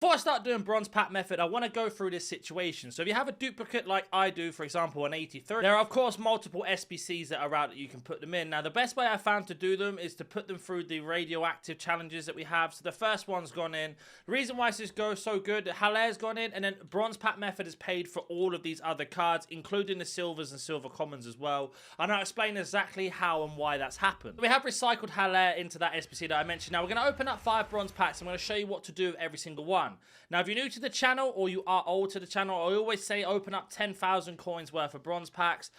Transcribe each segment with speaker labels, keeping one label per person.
Speaker 1: Before I start doing bronze pack method, I want to go through this situation. So if you have a duplicate like I do, for example, an 83, there are of course multiple SBCs that are out that you can put them in. Now the best way I found to do them is to put them through the radioactive challenges that we have. So the first one's gone in. The reason why this goes so good, Halaire's gone in, and then bronze pack method is paid for all of these other cards, including the silvers and silver commons as well. And I'll explain exactly how and why that's happened. We have recycled Halaire into that SBC that I mentioned. Now we're going to open up 5 bronze packs. I'm going to show you what to do with every single one. Now, if you're new to the channel or you are old to the channel, I always say open up 10,000 coins worth of bronze packs,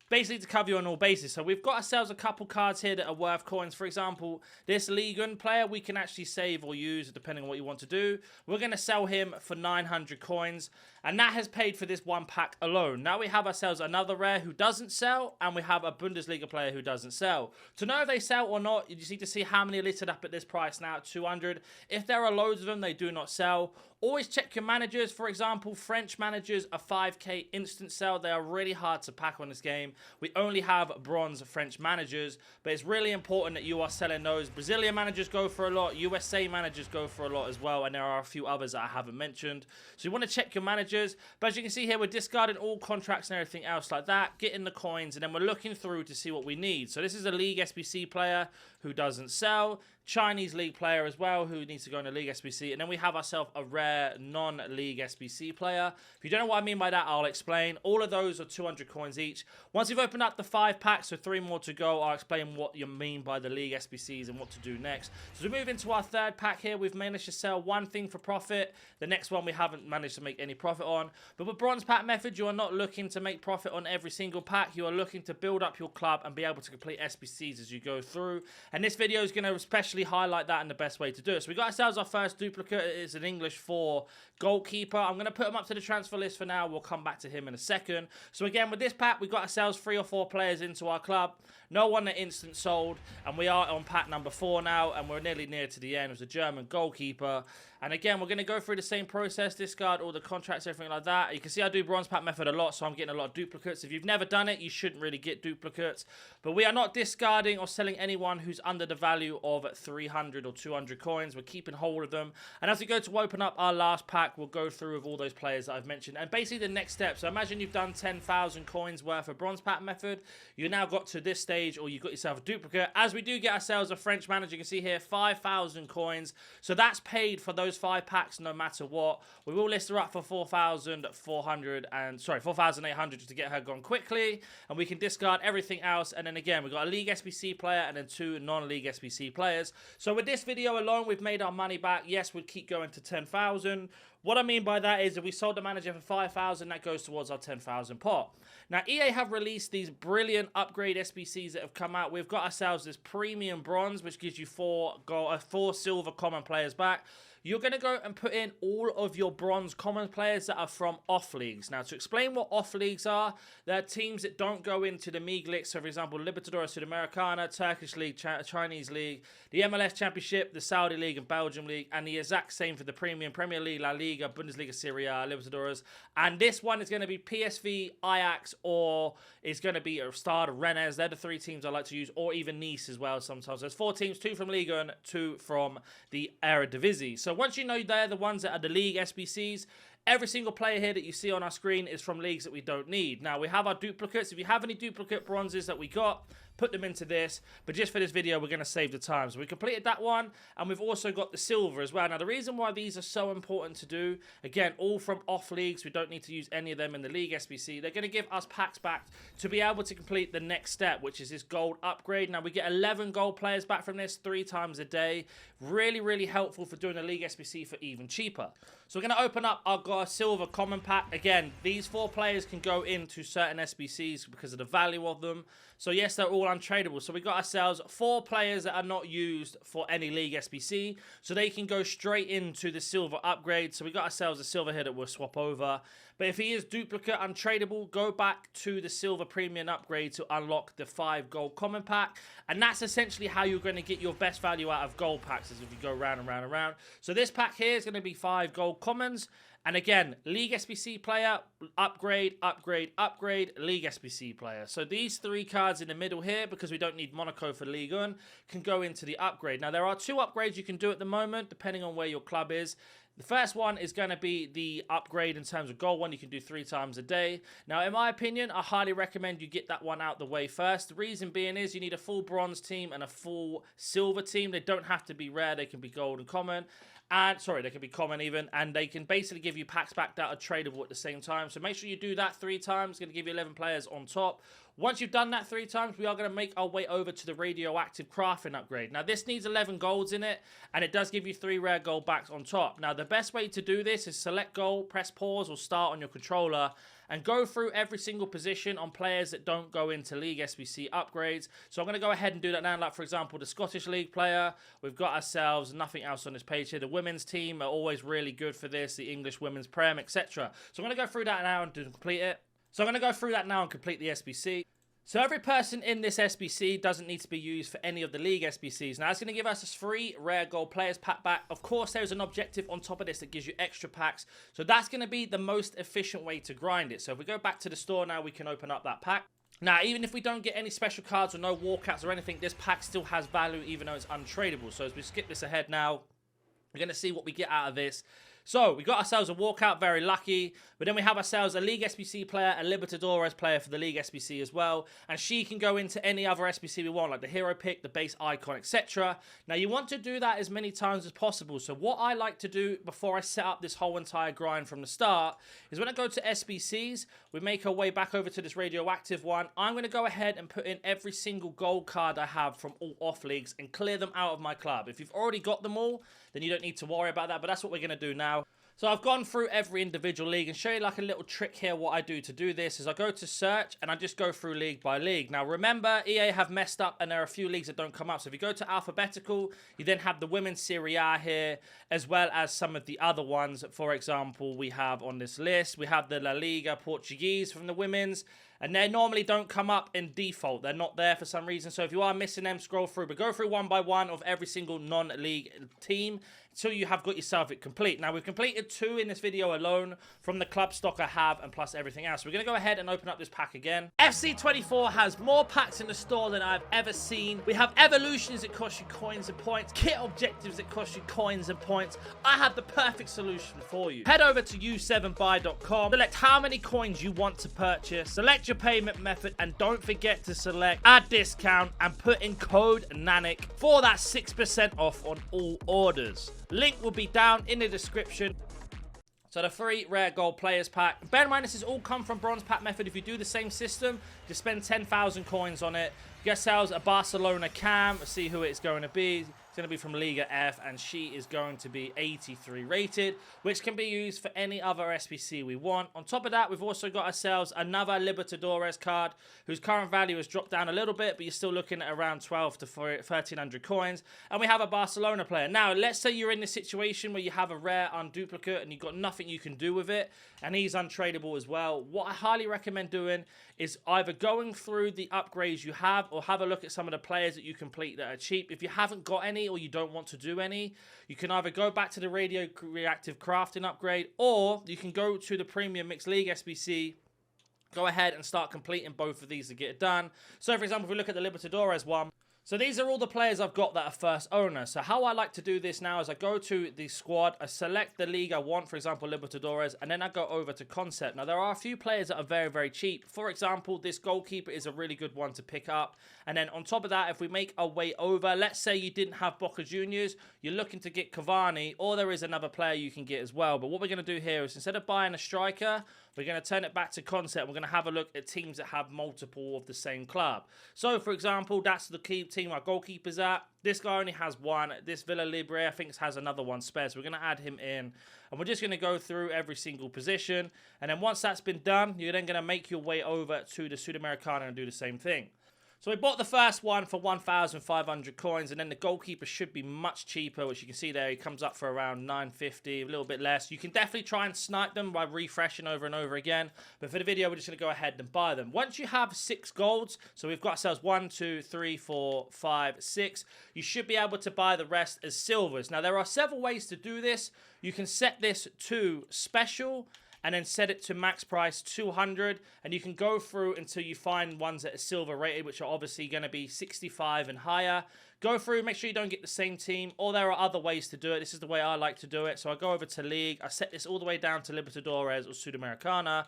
Speaker 1: basically to cover you on all bases. So we've got ourselves a couple cards here that are worth coins. For example, this Ligon player we can actually save or use depending on what you want to do. We're going to sell him for 900 coins, and that has paid for this one pack alone. Now we have ourselves another rare who doesn't sell, and we have a Bundesliga player who doesn't sell. To know if they sell or not, you just need to see how many are listed up at this price now, 200. If there are loads of them, they do not sell. Always check your managers. For example, French managers are 5k instant sell. They are really hard to pack on this game. We only have bronze French managers, but it's really important that you are selling those. Brazilian managers go for a lot. USA managers go for a lot as well, and there are a few others that I haven't mentioned. So you want to check your managers. But as you can see here, we're discarding all contracts and everything else like that, getting the coins, and then we're looking through to see what we need. So this is a League SBC player who doesn't sell. Chinese League player as well who needs to go in the League SBC, and then we have ourselves a rare non-League SBC player. If you don't know what I mean by that, I'll explain. All of those are 200 coins each. Once you've opened up the 5 packs, so 3 more to go, I'll explain what you mean by the League SBCs and what to do next. So we move into our 3rd pack here. We've managed to sell one thing for profit. The next one we haven't managed to make any profit on. But with bronze pack method, you are not looking to make profit on every single pack. You are looking to build up your club and be able to complete SBCs as you go through. And this video is going to especially highlight that and the best way to do it. So we got ourselves our first duplicate. It is an English 4 goalkeeper. I'm going to put him up to the transfer list for now. We'll come back to him in a second. So again, with this pack, we got ourselves 3 or 4 players into our club. No one that instant sold, and we are on pack number 4 now, and we're nearly near to the end. It was a German goalkeeper. And again, we're going to go through the same process, discard all the contracts, everything like that. You can see I do bronze pack method a lot, so I'm getting a lot of duplicates. If you've never done it, you shouldn't really get duplicates. But we are not discarding or selling anyone who's under the value of 300 or 200 coins. We're keeping hold of them. And as we go to open up our last pack, we'll go through with all those players that I've mentioned. And basically the next step. So imagine you've done 10,000 coins worth of bronze pack method. You now got to this stage, or you've got yourself a duplicate. As we do get ourselves a French manager, you can see here 5,000 coins. So that's paid for those 5 packs no matter what. We will list her up for 4,800 just to get her gone quickly. And we can discard everything else. And then again, we've got a League SBC player and then 2 non-League SBC players. So with this video alone, we've made our money back. Yes, we'd keep going to 10,000. What I mean by that is if we sold the manager for 5,000, that goes towards our 10,000 pot. Now, EA have released these brilliant upgrade SBCs that have come out. We've got ourselves this premium bronze, which gives you 4 silver common players back. You're going to go and put in all of your bronze common players that are from off leagues. Now, to explain what off leagues are, they're teams that don't go into the MIG League. So, for example, Libertadores Sudamericana, Turkish League, Chinese League, the MLS Championship, the Saudi League and Belgium League, and the exact same for the premium Premier League, La Liga, Bundesliga, Serie A, Libertadores. And this one is going to be PSV, Ajax, or is going to be Stade Rennes. They're the 3 teams I like to use, or even Nice as well sometimes. There's 4 teams, 2 from Liga and 2 from the Eredivisie. So once you know they're the ones that are the League SBCs, every single player here that you see on our screen is from leagues that we don't need. Now, we have our duplicates. If you have any duplicate bronzes that we got, put them into this. But just for this video, we're going to save the time. So we completed that one, and we've also got the silver as well. Now, the reason why these are so important to do, again, all from off leagues. We don't need to use any of them in the League SBC. They're going to give us packs back to be able to complete the next step, which is this gold upgrade. Now, we get 11 gold players back from this 3 times a day. Really, really helpful for doing the League SBC for even cheaper. So we're going to open up our silver common pack. Again, these 4 players can go into certain SBCs because of the value of them. So yes, they're all untradeable. So we got ourselves 4 players that are not used for any League SBC. So they can go straight into the silver upgrade. So we got ourselves a silver here that we'll swap over. But if he is duplicate, untradeable, go back to the silver premium upgrade to unlock the 5 gold common pack. And that's essentially how you're going to get your best value out of gold packs, as if you go round and round and round. So this pack here is going to be 5 gold commons. And again, League SBC player, upgrade, upgrade, upgrade, League SBC player. So these 3 cards in the middle here, because we don't need Monaco for Ligue 1, can go into the upgrade. Now, there are 2 upgrades you can do at the moment, depending on where your club is. The first one is going to be the upgrade in terms of gold one. You can do 3 times a day. Now, in my opinion, I highly recommend you get that one out the way first. The reason being is you need a full bronze team and a full silver team. They don't have to be rare. They can be gold and common. And, sorry, they can be common even. And they can basically give you packs back that are tradable at the same time. So make sure you do that 3 times. It's going to give you 11 players on top. Once you've done that 3 times, we are going to make our way over to the Radioactive crafting upgrade. Now, this needs 11 golds in it, and it does give you 3 rare gold backs on top. Now, the best way to do this is select gold, press pause or start on your controller, and go through every single position on players that don't go into League SBC upgrades. So I'm going to go ahead and do that now. Like, for example, the Scottish League player, we've got ourselves nothing else on this page here. The women's team are always really good for this, the English women's prem, etc. So I'm going to go through that now and complete it. So I'm going to go through that now and complete the SBC. So every person in this SBC doesn't need to be used for any of the League SBCs. Now, it's going to give us a 3 rare gold players pack back. Of course, there's an objective on top of this that gives you extra packs. So that's going to be the most efficient way to grind it. So if we go back to the store now, we can open up that pack. Now, even if we don't get any special cards or no walkouts or anything, this pack still has value even though it's untradeable. So as we skip this ahead now, we're going to see what we get out of this. So, we got ourselves a walkout, very lucky. But then we have ourselves a League SBC player, a Libertadores player for the League SBC as well. And she can go into any other SBC we want, like the hero pick, the base icon, etc. Now, you want to do that as many times as possible. So, what I like to do before I set up this whole entire grind from the start is when I go to SBCs, we make our way back over to this Radioactive one. I'm going to go ahead and put in every single gold card I have from all off leagues and clear them out of my club. If you've already got them all, then you don't need to worry about that. But that's what we're going to do now. So I've gone through every individual league and show you like a little trick here. What I do to do this is I go to search and I just go through league by league. Now remember, EA have messed up and there are a few leagues that don't come up. So if you go to alphabetical, you then have the women's Serie A here, as well as some of the other ones. For example, we have on this list, we have the La Liga Portuguese from the women's. And they normally don't come up in default. They're not there for some reason. So if you are missing them, scroll through. But go through one by one of every single non-league team until you have got yourself it complete. Now, we've completed 2 in this video alone from the club stock I have and plus everything else. We're going to go ahead and open up this pack again. FC24 has more packs in the store than I've ever seen. We have evolutions that cost you coins and points. Kit objectives that cost you coins and points. I have the perfect solution for you. Head over to u7buy.com. Select how many coins you want to purchase. Select your payment method and don't forget to select add discount and put in code NANIC for that 6% off on all orders. Link will be down in the description. So the 3 rare gold players pack. Bear in mind, this has all come from bronze pack method. If you do the same system, just spend 10,000 coins on it. Get ourselves a Barcelona cam. Let's see who it's going to be. It's going to be from Liga F, and she is going to be 83 rated, which can be used for any other SBC we want. On top of that, we've also got ourselves another Libertadores card, whose current value has dropped down a little bit, but you're still looking at around 12 to 1,300 coins. And we have a Barcelona player. Now, let's say you're in this situation where you have a rare unduplicate and you've got nothing you can do with it, and he's untradeable as well. What I highly recommend doing is either going through the upgrades you have or have a look at some of the players that you complete that are cheap. If you haven't got any or you don't want to do any, you can either go back to the Radioactive crafting upgrade, or you can go to the Premium Mixed League SBC, go ahead and start completing both of these to get it done. So for example, if we look at the Libertadores one, so these are all the players I've got that are first owner. So how I like to do this now is I go to the squad, I select the league I want, for example, Libertadores, and then I go over to concept. Now, there are a few players that are very, very cheap. For example, this goalkeeper is a really good one to pick up. And then on top of that, if we make our way over, let's say you didn't have Boca Juniors, you're looking to get Cavani, or there is another player you can get as well. But what we're going to do here is instead of buying a striker, we're going to turn it back to concept. We're going to have a look at teams that have multiple of the same club. So, for example, that's the key team our goalkeeper's at. This guy only has one. This Villa Libre, I think, has another one spare. So we're going to add him in. And we're just going to go through every single position. And then once that's been done, you're then going to make your way over to the Sudamericana and do the same thing. So we bought the first one for 1,500 coins, and then the goalkeeper should be much cheaper, which you can see there. He comes up for around 950, a little bit less. You can definitely try and snipe them by refreshing over and over again, but for the video, we're just going to go ahead and buy them. Once you have 6 golds, so we've got ourselves 1, 2, 3, 4, 5, 6, you should be able to buy the rest as silvers. Now, there are several ways to do this. You can set this to special, and then set it to max price 200, and you can go through until you find ones that are silver rated, which are obviously going to be 65 and higher. Go through, make sure you don't get the same team, or there are other ways to do it. This is the way I like to do it. So I go over to League. I set this all the way down to Libertadores or Sudamericana.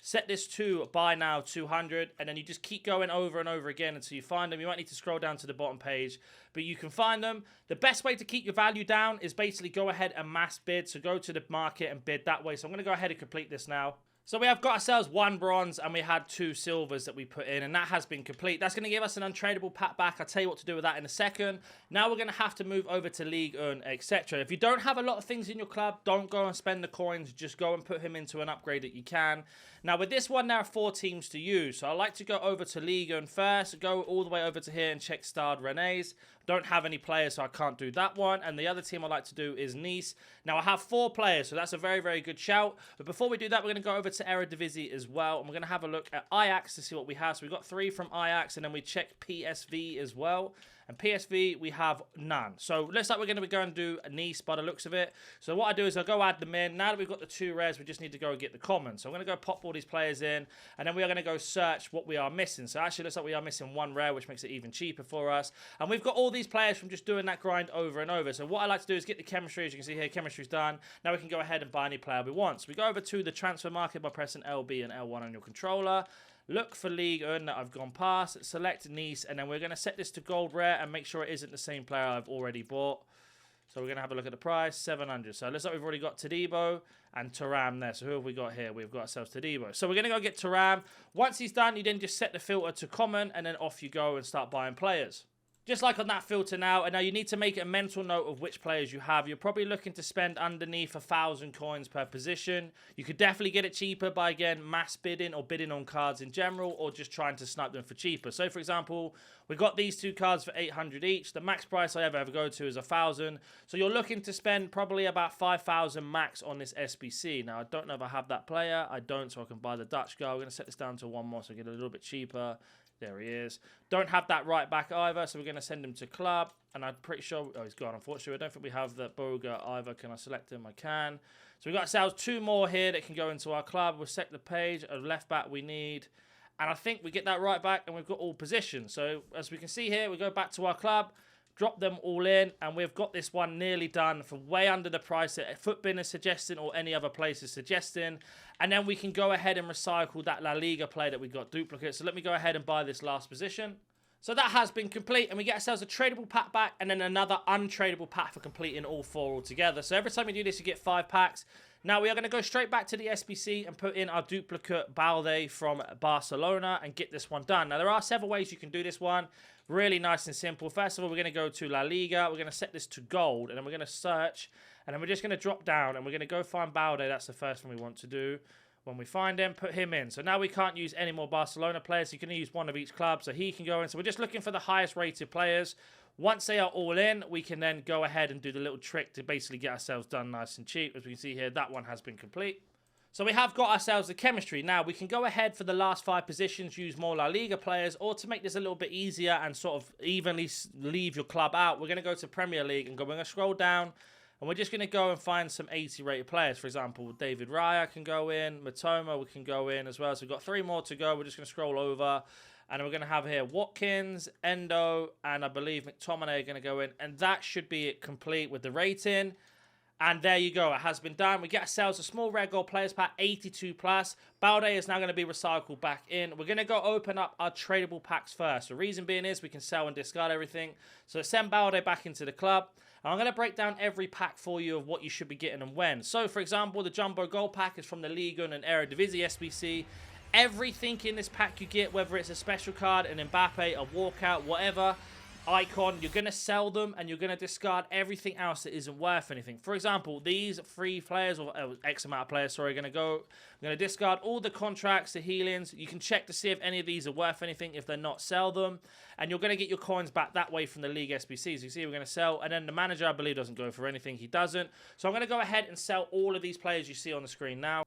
Speaker 1: Set this to buy now 200, and then you just keep going over and over again until you find them. You might need to scroll down to the bottom page, but you can find them. The best way to keep your value down is basically go ahead and mass bid. So go to the market and bid that way. So I'm going to go ahead and complete this now. So we have got ourselves 1 bronze and we had 2 silvers that we put in, and that has been complete. That's going to give us an untradeable pack back. I'll tell you what to do with that in a second. Now we're going to have to move over to League, etc. If you don't have a lot of things in your club, don't go and spend the coins. Just go and put him into an upgrade that you can. Now with this one, there are 4 teams to use. So I like to go over to League first, go all the way over to here and check Starred René's. Don't have any players, so I can't do that one. And the other team I like to do is Nice. Now I have 4 players, so that's a very, very good shout. But before we do that, we're going to go over to Eredivisie as well. And we're going to have a look at Ajax to see what we have. So we've got 3 from Ajax, and then we check PSV as well. And PSV, we have none. So looks like we're going to be going to do Nice by the looks of it. So what I do is I go add them in. Now that we've got the 2 rares, we just need to go and get the common. So I'm going to go pop all these players in, and then we are going to go search what we are missing. So actually looks like we are missing 1 rare, which makes it even cheaper for us. And we've got all these players from just doing that grind over and over. So what I like to do is get the chemistry. As you can see here, chemistry's done. Now we can go ahead and buy any player we want. So we go over to the transfer market by pressing LB and L1 on your controller. Look for League that I've gone past, select Nice, and then we're going to set this to gold rare and make sure it isn't the same player I've already bought. So we're going to have a look at the price, 700. So it looks like we've already got Todibo and Thuram there. So who have we got here? We've got ourselves Todibo. So we're going to go get Thuram. Once he's done, you then just set the filter to common, and then off you go and start buying players. Just like on that filter now, and now you need to make a mental note of which players you have. You're probably looking to spend underneath 1,000 coins per position. You could definitely get it cheaper by, again, mass bidding or bidding on cards in general, or just trying to snipe them for cheaper. So, for example, we've got these 2 cards for 800 each. The max price I ever go to is 1,000. So you're looking to spend probably about 5,000 max on this SBC. Now, I don't know if I have that player. I don't, so I can buy the Dutch guy. We're going to set this down to 1 more so I get a little bit cheaper. There he is. Don't have that right back either, so we're going to send him to club. And I'm pretty sure... Oh, he's gone, unfortunately. I don't think we have the Boga either. Can I select him? I can. So we've got ourselves 2 more here that can go into our club. We'll set the page. A left back we need. And I think we get that right back, and we've got all positions. So as we can see here, we go back to our club, drop them all in, and we've got this one nearly done for way under the price that Footbin is suggesting or any other place is suggesting. And then we can go ahead and recycle that La Liga play that we got duplicate. So let me go ahead and buy this last position. So that has been complete, and we get ourselves a tradable pack back and then another untradable pack for completing all 4 altogether. So every time you do this, you get 5 packs. Now we are going to go straight back to the SBC and put in our duplicate Balde from Barcelona and get this one done. Now there are several ways you can do this one. Really nice and simple. First of all, we're going to go to La Liga. We're going to set this to gold, and then we're going to search, and then we're just going to drop down, and we're going to go find Balde. That's the first one we want to do. When we find him, put him in. So now we can't use any more Barcelona players. You can use 1 of each club, so he can go in. So we're just looking for the highest rated players. Once they are all in, we can then go ahead and do the little trick to basically get ourselves done nice and cheap. As we can see here, that one has been complete. So we have got ourselves the chemistry. Now we can go ahead for the last 5 positions, use more La Liga players, or to make this a little bit easier and sort of evenly leave your club out, we're going to go to Premier League and we're going to scroll down. And we're just going to go and find some 80 rated players. For example, David Raya can go in. Matoma, we can go in as well. So we've got 3 more to go. We're just going to scroll over. And we're going to have here Watkins, Endo, and I believe McTominay are going to go in. And that should be it complete with the rating. And there you go. It has been done. We get ourselves a small red gold players pack, 82 plus. Balde is now going to be recycled back in. We're going to go open up our tradable packs first. The reason being is we can sell and discard everything. So send Balde back into the club. I'm going to break down every pack for you of what you should be getting and when. So, for example, the Jumbo Gold Pack is from the Liga and Eredivisie SBC. Everything in this pack you get, whether it's a special card, an Mbappe, a walkout, whatever, icon, you're going to sell them and you're going to discard everything else that isn't worth anything. For example, these 3 players, or X amount of players, sorry, I'm going to discard all the contracts, the healings. You can check to see if any of these are worth anything. If they're not, sell them. And you're going to get your coins back that way from the League SBCs. You see, we're going to sell. And then the manager, I believe, doesn't go for anything. He doesn't. So I'm going to go ahead and sell all of these players you see on the screen now.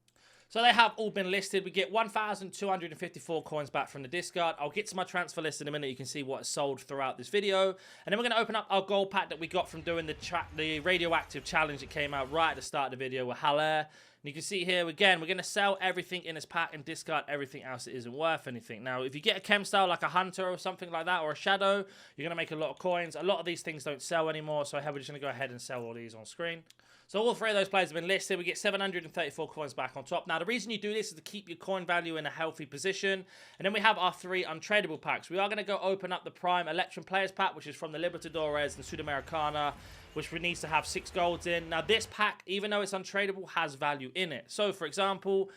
Speaker 1: So they have all been listed. We get 1,254 coins back from the discard. I'll get to my transfer list in a minute. You can see what is sold throughout this video. And then we're going to open up our gold pack that we got from doing the Radioactive challenge that came out right at the start of the video with Haller. And you can see here, again, we're going to sell everything in this pack and discard everything else that isn't worth anything. Now, if you get a chem style like a Hunter or something like that, or a Shadow, you're going to make a lot of coins. A lot of these things don't sell anymore, so we're just going to go ahead and sell all these on screen. So all three of those players have been listed. We get 734 coins back on top. Now, the reason you do this is to keep your coin value in a healthy position. And then we have our 3 untradeable packs. We are going to go open up the Prime Electrum Players pack, which is from the Libertadores and Sudamericana, which needs to have 6 golds in. Now, this pack, even though it's untradeable, has value in it. So, for example,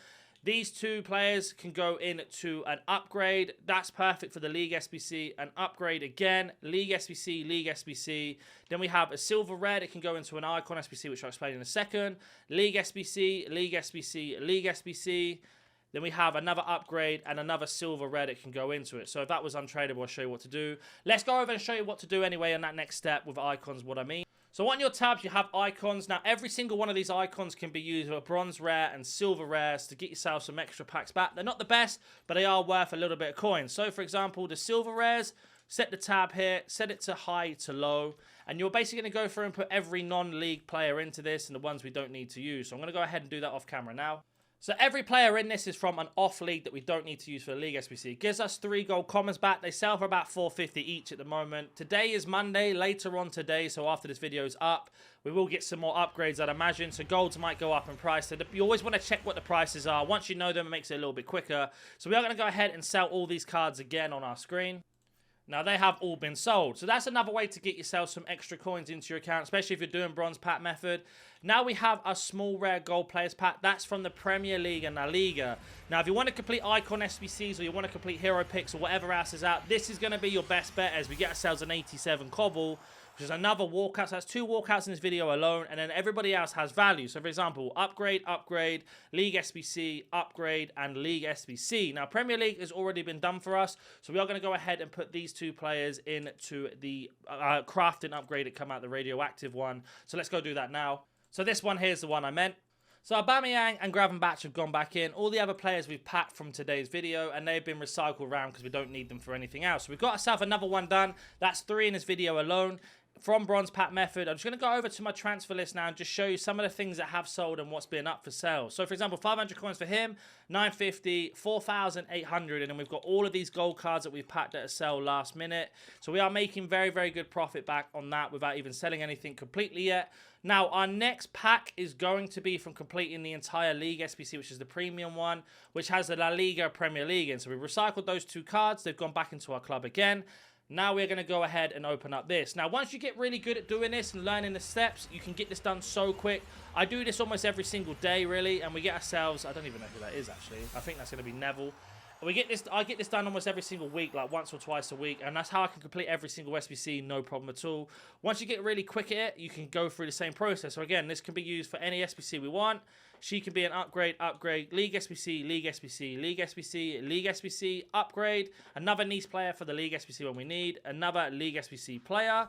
Speaker 1: these 2 players can go into an upgrade. That's perfect for the League SBC. An upgrade again. League SBC, League SBC. Then we have a silver red. It can go into an icon SBC, which I'll explain in a second. League SBC, League SBC, League SBC. Then we have another upgrade and another silver red. It can go into it. So if that was untradeable, I'll show you what to do. Let's go over and show you what to do anyway in that next step with icons, what I mean. So on your tabs, you have icons. Now, every single one of these icons can be used with bronze rare and silver rares to get yourself some extra packs back. They're not the best, but they are worth a little bit of coins. So, for example, the silver rares, set the tab here, set it to high to low, and you're basically going to go through and put every non-league player into this and the ones we don't need to use. So I'm going to go ahead and do that off camera now. So every player in this is from an off league that we don't need to use for the League SBC. It gives us 3 gold commons back. They sell for about 450 each at the moment. Today is Monday, later on today, so after this video is up, we will get some more upgrades, I'd imagine. So golds might go up in price. So you always want to check what the prices are. Once you know them, it makes it a little bit quicker. So we are going to go ahead and sell all these cards again on our screen. Now, they have all been sold. So that's another way to get yourself some extra coins into your account, especially if you're doing bronze pack method. Now we have a small rare gold players pack. That's from the Premier League and La Liga. Now, if you want to complete icon SBCs or you want to complete hero picks or whatever else is out, this is going to be your best bet as we get ourselves an 87 cobble, which is another walkout. So that's 2 walkouts in this video alone, and then everybody else has value. So, for example, upgrade, upgrade, League SBC, upgrade, and League SBC. Now, Premier League has already been done for us, so we are going to go ahead and put these 2 players into the crafting upgrade that come out, the Radioactive one. So let's go do that now. So this one here is the one I meant. So Aubameyang and Gravenberch have gone back in. All the other players we've packed from today's video, and they've been recycled around because we don't need them for anything else. So we've got ourselves another one done. That's 3 in this video alone. From bronze pack method, I'm just going to go over to my transfer list now and just show you some of the things that have sold and what's been up for sale. So, for example, 500 coins for him, 950, 4,800, and then we've got all of these gold cards that we've packed at a sale last minute. So we are making very, very good profit back on that without even selling anything completely yet. Now, our next pack is going to be from completing the entire League SBC, which is the premium one, which has the La Liga Premier League in. So we recycled those 2 cards. They've gone back into our club again. Now we're going to go ahead and open up this. Now, once you get really good at doing this and learning the steps, you can get this done so quick. I do this almost every single day, really, and we get ourselves... I don't even know who that is, actually. I think that's going to be Neville. I get this done almost every single week, like once or twice a week, and that's how I can complete every single SBC, no problem at all. Once you get really quick at it, you can go through the same process. So again, this can be used for any SBC we want. She can be an upgrade, League SBC, League SBC, League SBC, League SBC, upgrade, another niche player for the League SBC when we need, another League SBC player.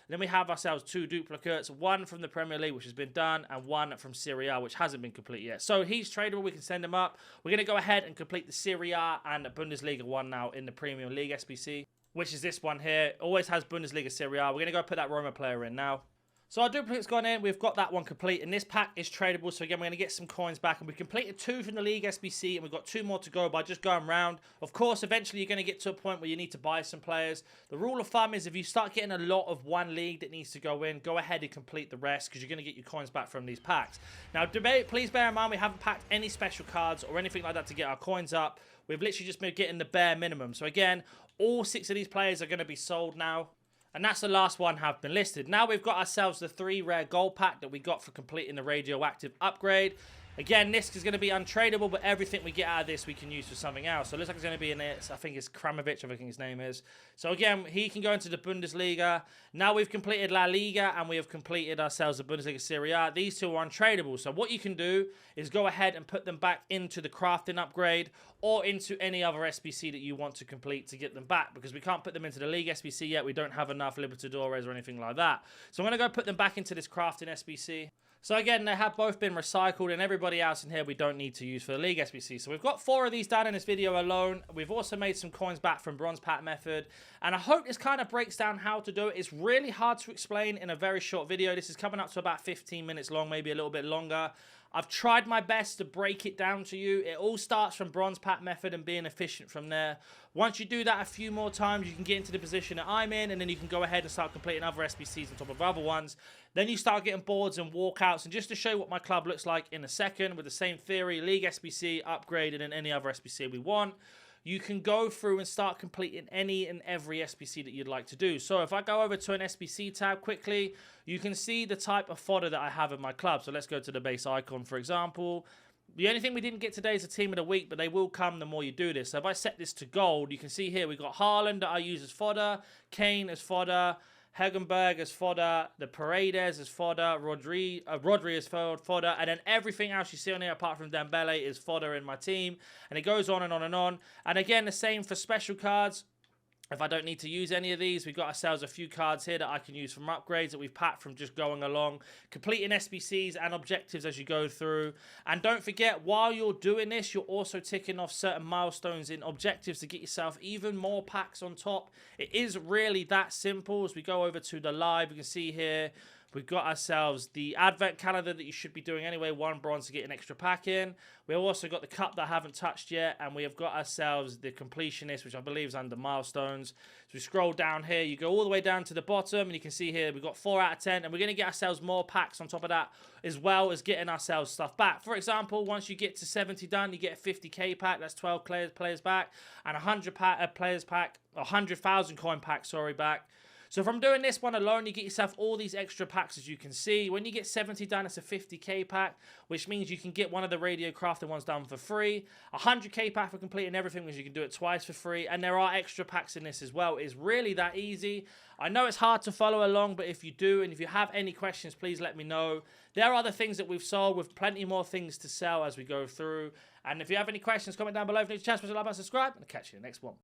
Speaker 1: Then we have ourselves 2 duplicates, 1 from the Premier League, which has been done, and 1 from Serie A, which hasn't been complete yet. So he's tradable. We can send him up. We're going to go ahead and complete the Serie A and the Bundesliga one now in the Premium League SBC, which is this one here. Always has Bundesliga Serie A. We're going to go put that Roma player in now. So our duplicate's gone in. We've got that one complete. And this pack is tradable. So again, we're going to get some coins back. And we completed 2 from the League SBC. And we've got 2 more to go by just going round. Of course, eventually you're going to get to a point where you need to buy some players. The rule of thumb is if you start getting a lot of one league that needs to go in, go ahead and complete the rest. Because you're going to get your coins back from these packs. Now, please bear in mind we haven't packed any special cards or anything like that to get our coins up. We've literally just been getting the bare minimum. So again, all 6 of these players are going to be sold now. And that's the last one have been listed. Now we've got ourselves the 3 rare gold pack that we got for completing the Radioactive upgrade. Again, this is going to be untradeable, but everything we get out of this we can use for something else. So it looks like it's going to be in it. I think it's Kramovic, I think his name is. So again, he can go into the Bundesliga. Now we've completed La Liga and we have completed ourselves the Bundesliga Serie A. These 2 are untradeable. So what you can do is go ahead and put them back into the crafting upgrade or into any other SBC that you want to complete to get them back, because we can't put them into the League SBC yet. We don't have enough Libertadores or anything like that. So I'm going to go put them back into this crafting SBC. So again, they have both been recycled, and everybody else in here we don't need to use for the League SBC. So we've got 4 of these done in this video alone. We've also made some coins back from Bronze Pack Method, and I hope this kind of breaks down how to do it. It's really hard to explain in a very short video. This is coming up to about 15 minutes long, maybe a little bit longer. I've tried my best to break it down to you. It all starts from Bronze Pack Method and being efficient from there. Once you do that a few more times, you can get into the position that I'm in, and then you can go ahead and start completing other SBCs on top of other ones. Then you start getting boards and walkouts. And just to show you what my club looks like in a second, with the same theory, League SBC, upgraded, and any other SBC we want, you can go through and start completing any and every SBC that you'd like to do. So if I go over to an SBC tab quickly, you can see the type of fodder that I have in my club. So let's go to the base icon, for example. The only thing we didn't get today is a team of the week, but they will come the more you do this. So if I set this to gold, you can see here we've got Haaland that I use as fodder, Kane as fodder, Hegenberg as fodder, the Paredes as fodder, Rodri as fodder, and then everything else you see on here apart from Dembele is fodder in my team. And it goes on and on and on. And again, the same for special cards. If I don't need to use any of these, we've got ourselves a few cards here that I can use from upgrades that we've packed from just going along, completing SBCs and objectives as you go through. And don't forget, while you're doing this, you're also ticking off certain milestones in objectives to get yourself even more packs on top. It is really that simple. As we go over to the live, you can see here, we've got ourselves the advent calendar that you should be doing anyway, 1 bronze to get an extra pack in. We've also got the cup that I haven't touched yet, and we have got ourselves the completionist, which I believe is under milestones. So we scroll down here, you go all the way down to the bottom, and you can see here we've got 4 out of 10, and we're going to get ourselves more packs on top of that, as well as getting ourselves stuff back. For example, once you get to 70 done, you get a 50k pack, that's 12 players back, and 100 players pack, 100,000 coin pack, sorry, back. So from doing this one alone, you get yourself all these extra packs, as you can see. When you get 70 done, it's a 50k pack, which means you can get one of the radio crafted ones done for free. 100k pack for completing everything, because you can do it twice for free. And there are extra packs in this as well. It's really that easy. I know it's hard to follow along, but if you do, and if you have any questions, please let me know. There are other things that we've sold, with plenty more things to sell as we go through. And if you have any questions, comment down below. If you need a chance, like, subscribe, and I'll catch you in the next one.